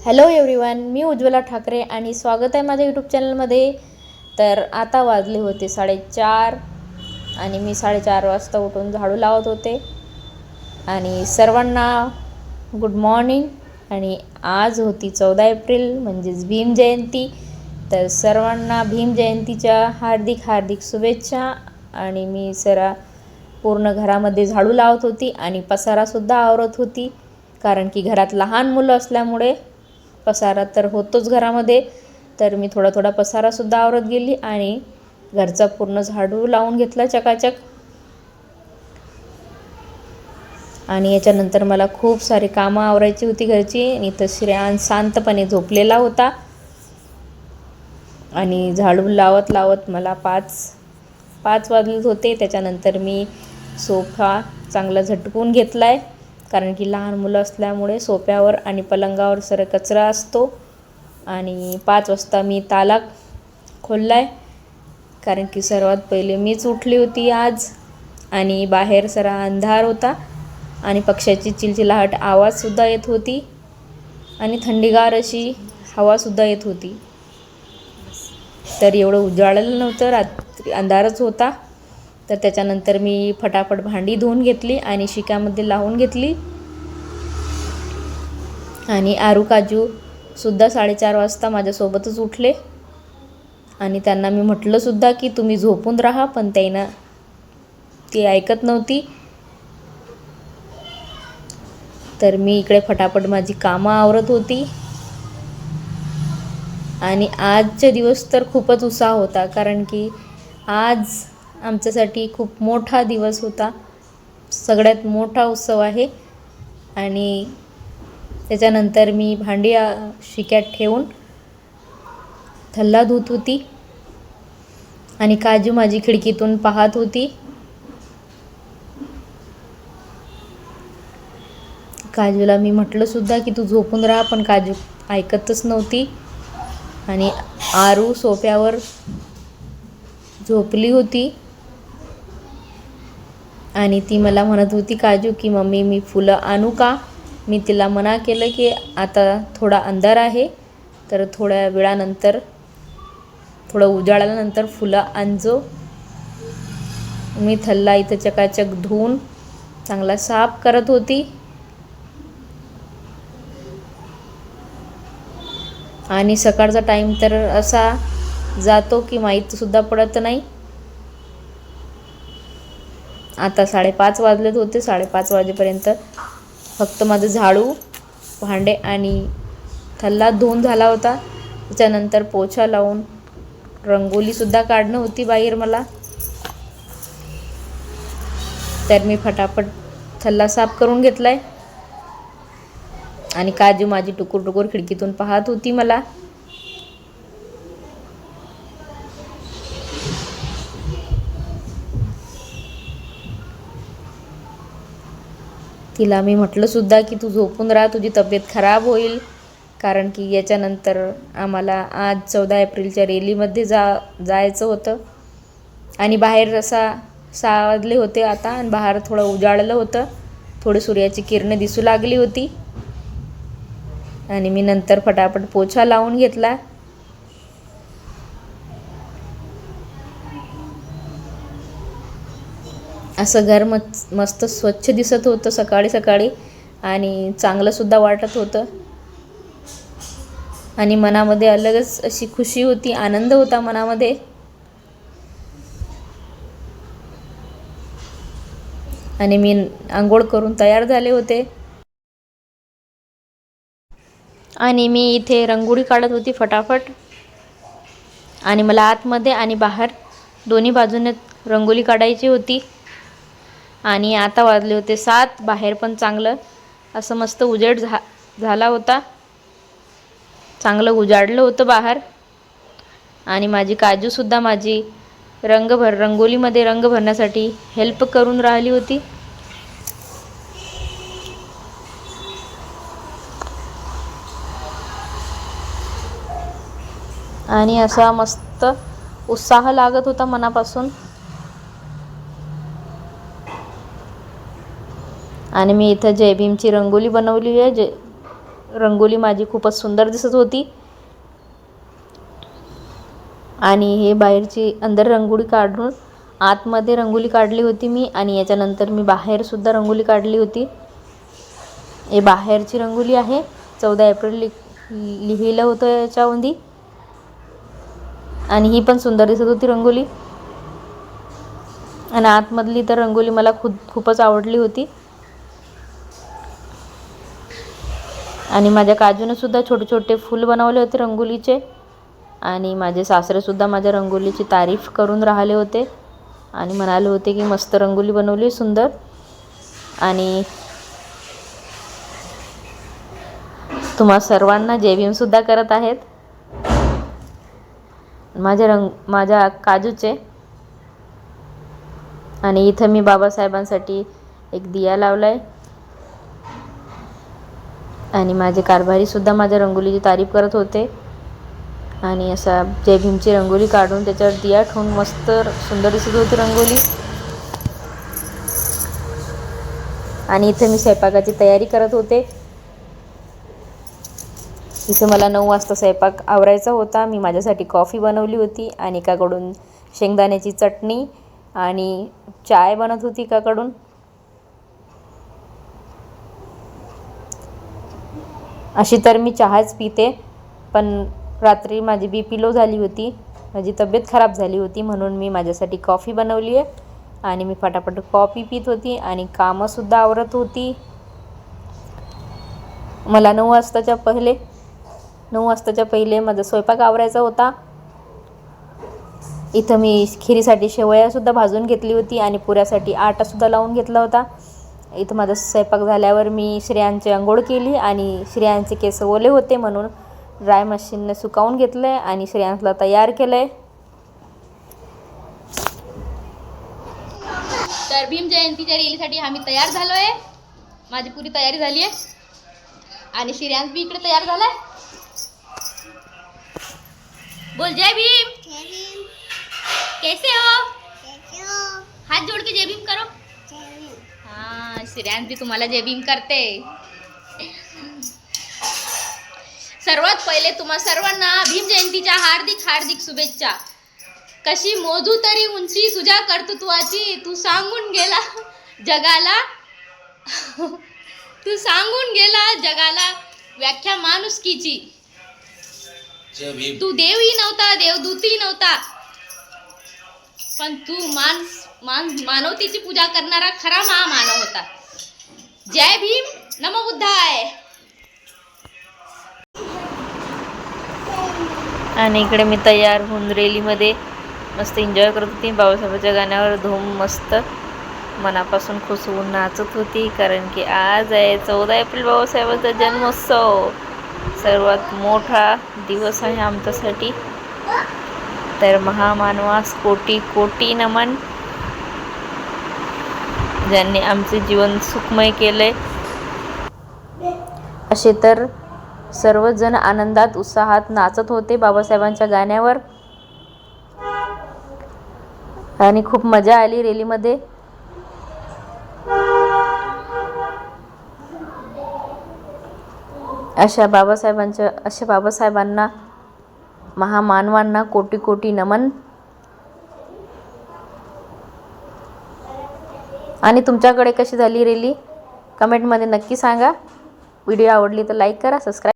Hello everyone, मी उज्ज्वला ठाकरे आणि स्वागत आहे माझ्या यूट्यूब चॅनलमध्ये. तर आता वाजले होते 4:30 आणि मी 4:30 वाजता उठून झाडू लावत होते. आणि सर्वांना गुड मॉर्निंग. आणि आज होती 14 एप्रिल म्हणजेच भीम जयंती. तर सर्वांना भीम जयंतीच्या हार्दिक हार्दिक शुभेच्छा. आणि मी पूर्ण घरामध्ये झाडू लावत होती आणि पसारासुद्धा आवरत होती, कारण की घरात लहान मुलं असल्यामुळे पसारा तर होतोच घरामध्ये. तर मी थोडा थोडा पसारासुद्धा आवरत गेली आणि घरचा पूर्ण झाडू लावून घेतला चकाचक. आणि याच्यानंतर मला खूप सारी कामं आवरायची होती घरची. आणि इथं श्रेयांश शांतपणे झोपलेला होता. आणि झाडू लावत लावत मला पाच वाजले होते. त्याच्यानंतर मी सोफा चांगला झटकून घेतला आहे, कारण की लहान मुलं असल्यामुळे सोफ्यावर आणि पलंगावर कचरा असतो. आणि 5 वाजता मी ताला खोलला आहे, कारण की सर्वात पहिले मीच उठली होती आज. आणि बाहेर अंधार होता आणि पक्ष्याची चिलचिलाहट आवाजसुद्धा येत होती आणि थंडीगार अशी हवासुद्धा येत होती. तर एवढं उजाळलेलं नव्हतं, रात्री अंधारच होता. तर त्याच्यानंतर मी फटाफट भांडी धुवून घेतली आणि शिक्यामध्ये लावून घेतली. आणि आरू काजूसुद्धा 4:30 वाजता माझ्यासोबतच उठले. आणि त्यांना मी म्हटलंसुद्धा की तुम्ही झोपून राहा, पण ती ऐकत नव्हती. तर मी इकडे फटाफट माझी कामं आवरत होती. आणि आजचे दिवस तर खूपच उत्साह होता, कारण की आज आमच्यासाठी खूप मोठा दिवस होता. सगळ्यात मोठा उत्सव आहे. आणि त्याच्यानंतर मी भांडी शिक्यात ठेवून थल्ला धुत होती. आणि काजू माझी खिडकीतून पाहत होती. काजूला मी म्हटलंसुद्धा की तू झोपून राहा, पण काजू ऐकतच नव्हती. आणि आरू सोफ्यावर झोपली होती. आणि ती मला म्हणत होती काजू की मम्मी मी फुलं आणू का. मी तिला मना केलं की आता थोडा अंधार आहे, तर थोड्या वेळानंतर थोडं उजाळल्यानंतर फुलं आणजो. मी थल्ला इथं चकाचक धुवून चांगला साफ करत होती. आणि सकाळचा टाईम तर असा जातो की माहीतसुद्धा पडत नाही. आता 5:30 वाजलेत होते. 5:30 वाजेपर्यंत फक्त माझं झाडू, भांडे आणि थल्ला धुवून झाला होता. त्याच्यानंतर पोछा लावून रंगोलीसुद्धा काढणं होती बाहेर मला. तर मी फटाफट थल्ला साफ करून घेतला आहे. आणि काजू माझी टुकूर टुकूर खिडकीतून पाहत होती मला. तिला मी म्हटलंसुद्धा की तू झोपून राहा, तुझी तब्येत खराब होईल, कारण की याच्यानंतर आम्हाला आज 14 एप्रिलच्या रॅलीमध्ये जायचं होतं. आणि बाहेर 6 वाजले होते आता, आणि बाहेर थोडं उजाळलं होतं, थोडी सूर्याची किरणे दिसू लागली होती. आणि मी नंतर फटाफट पोछा लावून घेतला. असं घर मस्त स्वच्छ दिसत होतं सकाळी सकाळी, आणि चांगलंसुद्धा वाटत होतं. आणि मनामध्ये अलगच अशी खुशी होती, आनंद होता मनामध्ये. आणि मी आंघोळ करून तयार झाले होते. आणि मी इथे रांगोळी काढत होती फटाफट. आणि मला आतमध्ये आणि बाहेर दोन्ही बाजूने रांगोळी काढायची होती. आणि आता वाजले होते 7. बाहेर पण चांगलं असं मस्त उजेड झाला होता, चांगलं उजाडलं होतं बाहेर. आणि माझी काजूसुद्धा माझी रंगोलीमध्ये रंग भरण्यासाठी हेल्प करून राहिली होती. आणि असा मस्त उत्साह लागत होता मनापासून. आणि मी इथं जय भीमची रंगोली बनवली आहे. रंगोली माझी खूपच सुंदर दिसत होती. आणि हे बाहेरची अंदर रंगोळी काढून आतमध्ये रंगोली काढली होती मी. आणि याच्यानंतर मी बाहेरसुद्धा रंगोली काढली होती. हे बाहेरची रंगोली आहे. 14 एप्रिल लिहिलं होतं याच्यामध्ये. आणि ही पण सुंदर दिसत होती रंगोली. आणि आतमधली तर रंगोली मला खूपच आवडली होती. आणि माझ्या काजूने सुद्धा छोटे छोटे फूल बनवले होते रंगोलीचे. आणि माझे सासरेसुद्धा माझ्या रंगोलीची तारीफ करून राहिले होते आणि म्हणाले होते की मस्त रंगोली बनवली सुंदर. आणि तुम्हा सर्वांना जय भीमसुद्धा करत आहेत माझ्या काजूचे. आणि इथं मी बाबासाहेबांसाठी एक दिया लावलाय. आणि माझे कारभारीसुद्धा माझ्या रंगोलीची तारीफ करत होते. आणि असा जय भीमची रंगोली काढून त्याच्यावर दिया ठेवून मस्त सुंदर दिसत होती रंगोली. आणि इथे मी स्वयंपाकाची तयारी करत होते. इथे मला 9 वाजता स्वयंपाक आवरायचा होता. मी माझ्यासाठी कॉफी बनवली होती आणि एकाकडून शेंगदाण्याची चटणी आणि चाय बनत होती एकाकडून. अशी तर मी चहाच पिते, पण रात्री माझी BP लो झाली होती, माझी तब्येत खराब झाली होती, म्हणून मी माझ्यासाठी कॉफी बनवली आहे. आणि मी फटाफट कॉफी पित होती आणि कामंसुद्धा आवरत होती. मला 9 वाजताच्या पहिले माझा स्वयंपाक आवरायचा होता. इथं मी खिरीसाठी शेवयासुद्धा भाजून घेतली होती आणि पुऱ्यासाठी आटासुद्धा लावून घेतला होता. इथं माझा स्वयंपाक झाल्यावर मी श्रेयांची अंघोळ केली आणि श्रेयांचे केस ओले होते म्हणून ड्राय मशीनने सुकावून घेतलं आहे आणि श्रेयांसला तयार केलं आहे. तर भीम जयंतीच्या रॅलीसाठी आम्ही तयार झालो आहे. माझी पुरी तयारी झाली आहे आणि श्रेयांस बी इकडे तयार झालाय. बोल जय भीम. कैसे हो? हाथ जोड़ के जय भीम करो. हाँ, श्रेयांस भी तुम्हाला जय भीम करते. सर्वात पहिले तुम्हा सर्वांना भीम जयंतीच्या हार्दिक हार्दिक शुभेच्छा. कशी मोजू तरी उंची तुझ्या कर्तृत्वाची, तू सांगून गेला जगाला व्याख्या माणुसकीची. तू देवही नव्हता, देवदूतही नव्हता, पण तू मानवतेची पूजा करणारा खरा महामानव होता. जय भीम, नमो बुद्धाय. आणि इकडे मी तयार होऊन रॅलीमध्ये मस्त एन्जॉय करत होती. बाबासाहेबांच्या गाण्यावर धूम मस्त मनापासून खुश होऊन नाचत होती. कारण की आज आहे 14 एप्रिल, बाबासाहेबांचा जन्मोत्सव. सर्वात मोठा दिवस आहे आमच्यासाठी. तर महामानवास कोटी कोटी नमन, ज्यांनी आमचे जीवन सुखमय केले. असे तर सर्वजण आनंदात उत्साहात नाचत होते बाबासाहेबांच्या गाण्यावर. आणि खूप मजा आली रॅलीमध्ये. अशा बाबासाहेबांना, महामानवांना कोटी कोटी नमन. आणि तुमच्याकडे कशी झाली रॅली कमेंटमध्ये नक्की सांगा. व्हिडिओ आवडली तर लाईक करा, सबस्क्राईब